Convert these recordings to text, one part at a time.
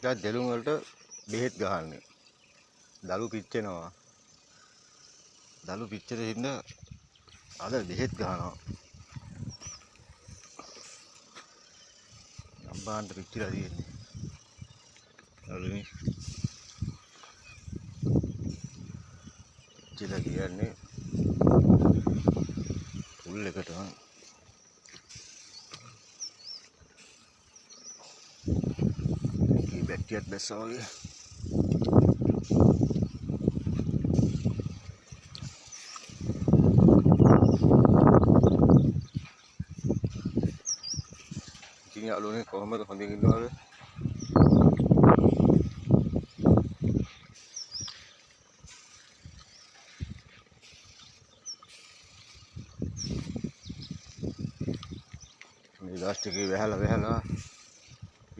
දැන් දෙළුම් වලට බෙහෙත් ගහන්නේ. දළු පිච්චෙනවා. දළු පිච්චෙන හින්දා අද බෙහෙත් ගහනවා. අම්බාන්ට පිච්චිලා තියෙන්නේ. දළුනේ පිච්චිලා කියන්නේ පුල් එකට කී බැක්ටියත් බැස්සා වගේ. ඉතින් යාළුවනේ කොහමද හොඳින් ඉන්නවද? මේ දවස් ටිකේ වැහලා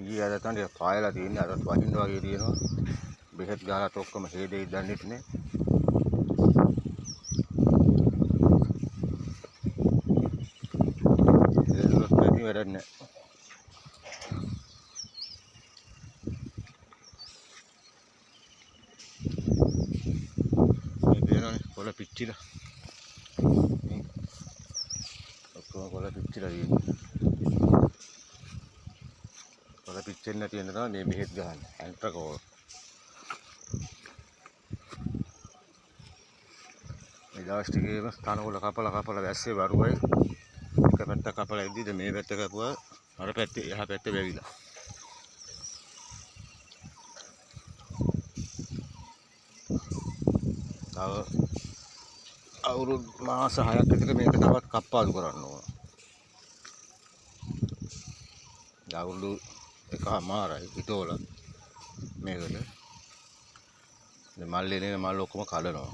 ඊයේ අද තමයි පායලා තියෙන්නේ. අදත් වහින්න වගේ තියෙනවා. බෙහෙත් ගාලාත් ඔක්කොම හේදෙයි දන්නේ නැහැ. ඒකත් නැති වැඩක් නැහැ. මේ බේරනේ කොළ පිච්චිලා. ඔක්කොම කොළ පිච්චිලා තියෙන්නේ. කොළ පිච්චෙන්නේ නැති වෙන තමයි මේ බෙහෙත් ගහන්නේ. ඇන්ට්‍රකෝල්. මේ දවස් ටිකේම තනකොළ කපලා වැස්සේ වරුවයි. එක පැත්ත කපලා ඉද්දිද මේ පැත්ත කපුවා අර පැත්තේ එහා පැත්තේ වැවිලා. තව අවුරුදු මාස 6ක් විතර මේක තවත් කප්පාදු කරන්න ඕන. අවුරුදු එකමාරයි හිතෝල මේකට. මේ මල්ලේ නේ මල් ඔක්කොම කඩනවා.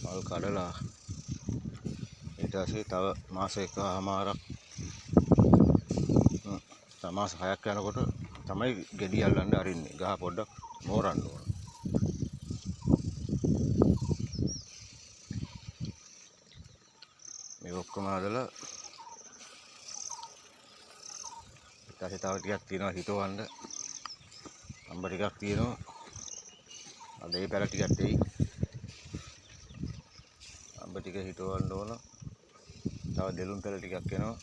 මල් කඩලා ඊට පස්සේ තව මාස එකමාරක් මාස 6ක් යනකොට තමයි ගෙඩි අල්ලන්න අරින්නේ. ගහ පොඩ්ඩක් මෝරන්න ඕන. මේ ඔක්කොම හදලා ඊට පස්සේ තව ටිකක් තියෙනවා හිතවන්න. අම්බ ටිකක් තියෙනවා. අද ඒ පැල ටිකක් දෙයි. අම්බ ටික හිතවන්න ඕන. තව දෙළුම් පැල ටිකක් එනවා.